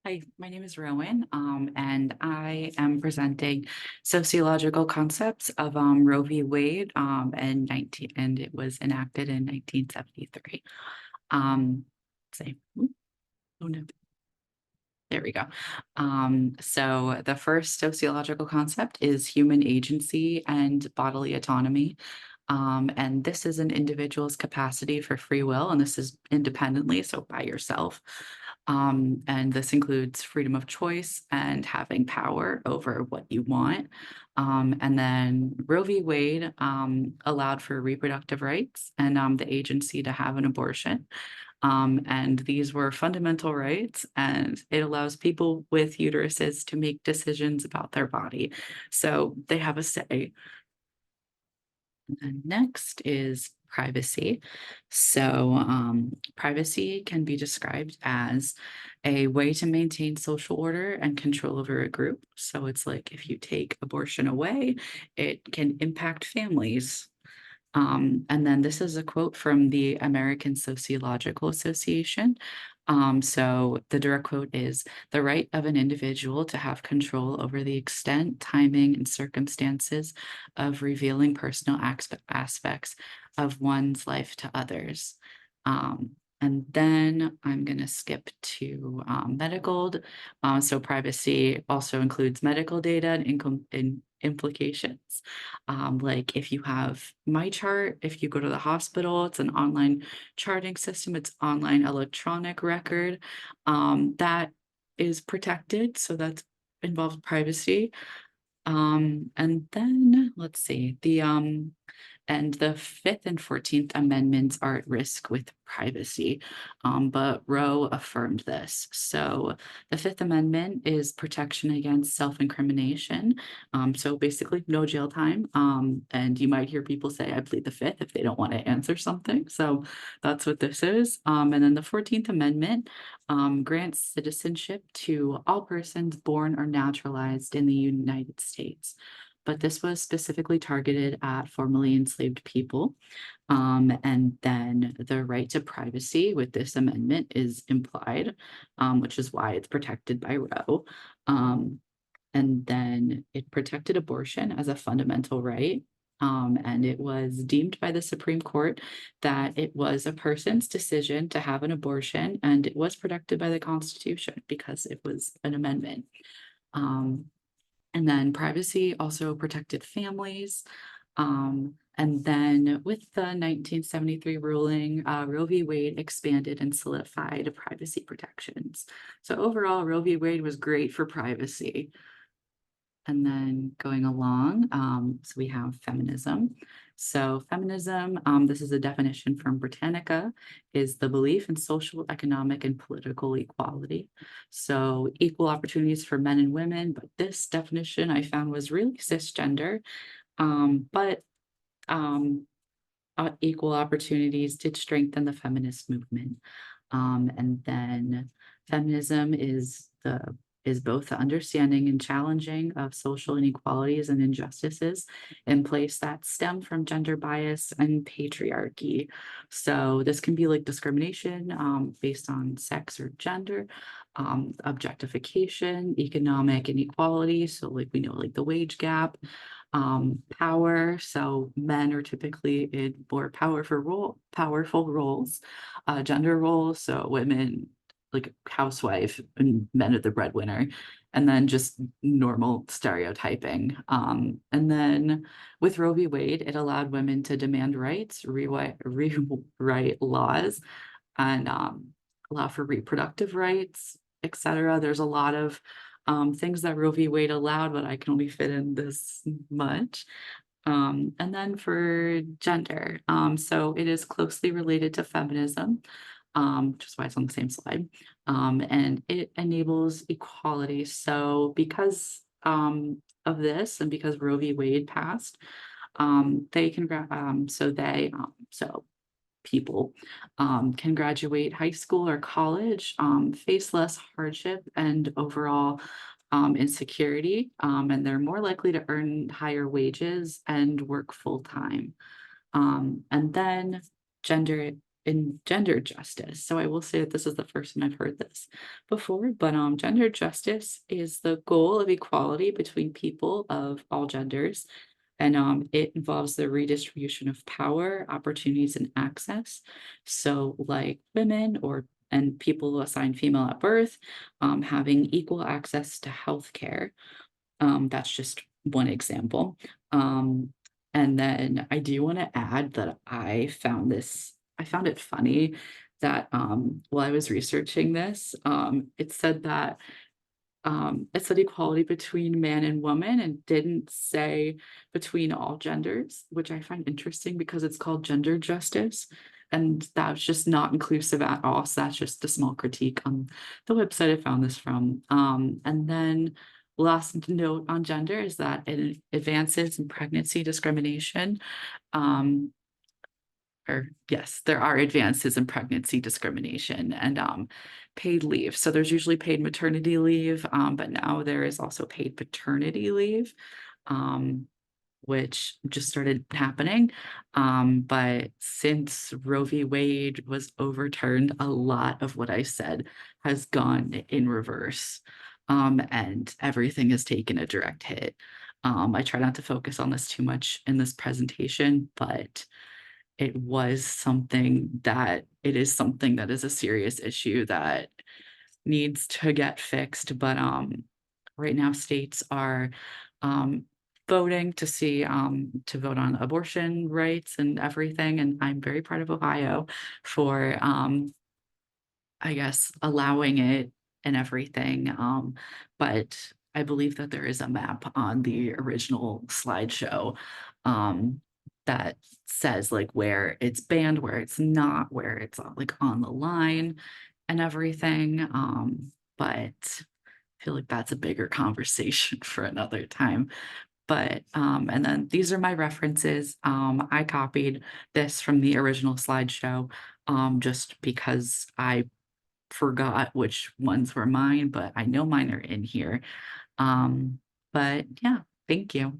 Hi, my name is Rowan, and I am presenting sociological concepts of Roe v. Wade, and it was enacted in 1973. Say, oh no, there we go. So the first sociological concept is human agency and bodily autonomy. And this is an individual's capacity for free will, and this is independently, so by yourself. And this includes freedom of choice and having power over what you want. And then Roe v. Wade allowed for reproductive rights and the agency to have an abortion. And these were fundamental rights, and it allows people with uteruses to make decisions about their body. So they have a say. And next is privacy. So, privacy can be described as a way to maintain social order and control over a group. So, it's like if you take abortion away, it can impact families. And then this is a quote from the American Sociological Association. So the direct quote is the right of an individual to have control over the extent, timing, and circumstances of revealing personal aspects of one's life to others. And then I'm going to skip to medical. So privacy also includes medical data and implications. Like if you have my chart, if you go to the hospital, it's an online charting system, it's online electronic record that is protected. So that's involves privacy. And then let's see, the Fifth and 14th Amendments are at risk with privacy, but Roe affirmed this. So the Fifth Amendment is protection against self-incrimination. So basically no jail time. And you might hear people say, I plead the Fifth if they don't want to answer something. So that's what this is. And then the 14th Amendment grants citizenship to all persons born or naturalized in the United States. But this was specifically targeted at formerly enslaved people. And then the right to privacy with this amendment is implied, which is why it's protected by Roe. And then it protected abortion as a fundamental right. And it was deemed by the Supreme Court that it was a person's decision to have an abortion, and it was protected by the Constitution because it was an amendment. Um, and then privacy also protected families. And then with the 1973 ruling, Roe v. Wade expanded and solidified privacy protections. So overall, Roe v. Wade was great for privacy. And then going along, so we have feminism. So feminism, this is a definition from Britannica, is the belief in social, economic, and political equality. So equal opportunities for men and women, but this definition I found was really cisgender. But equal opportunities did strengthen the feminist movement. And then feminism is both the understanding and challenging of social inequalities and injustices in place that stem from gender bias and patriarchy. So this can be like discrimination based on sex or gender, objectification, economic inequality. So like we know like the wage gap, power. So men are typically in more powerful roles, gender roles. So women like housewife and men are the breadwinner, and then just normal stereotyping. And then with Roe v. Wade, it allowed women to demand rights, rewrite laws, and allow for reproductive rights, etc. There's a lot of things that Roe v. Wade allowed, but I can only fit in this much. And then for gender, so it is closely related to feminism, which is why it's on the same slide. And it enables equality. So because of this, and because Roe v. Wade passed, they can so people can graduate high school or college, face less hardship and overall insecurity, and they're more likely to earn higher wages and work full time. And then gender in gender justice. So I will say that this is the first time I've heard this before, but gender justice is the goal of equality between people of all genders. And it involves the redistribution of power, opportunities, and access. So, like women or and people assigned female at birth, having equal access to healthcare. That's just one example. Um, and then I do want to add that I found it funny that while I was researching this, it said equality between man and woman and didn't say between all genders, which I find interesting because it's called gender justice. And that's just not inclusive at all. So that's just a small critique on the website I found this from. And then last note on gender is that it advances in pregnancy discrimination. Um, or yes, there are advances in pregnancy discrimination and paid leave. So there's usually paid maternity leave, but now there is also paid paternity leave, um, which just started happening. But since Roe v. Wade was overturned, a lot of what I said has gone in reverse, and everything has taken a direct hit. I try not to focus on this too much in this presentation, but it is something that is a serious issue that needs to get fixed. But right now states are um, voting to vote on abortion rights and everything. And I'm very proud of Ohio for I guess, allowing it and everything, but I believe that there is a map on the original slideshow, that says, like, where it's banned, where it's not, where it's, like, on the line and everything, but I feel like that's a bigger conversation for another time. But, and then these are my references. I copied this from the original slideshow, just because I forgot which ones were mine, but I know mine are in here. Um, but yeah, thank you.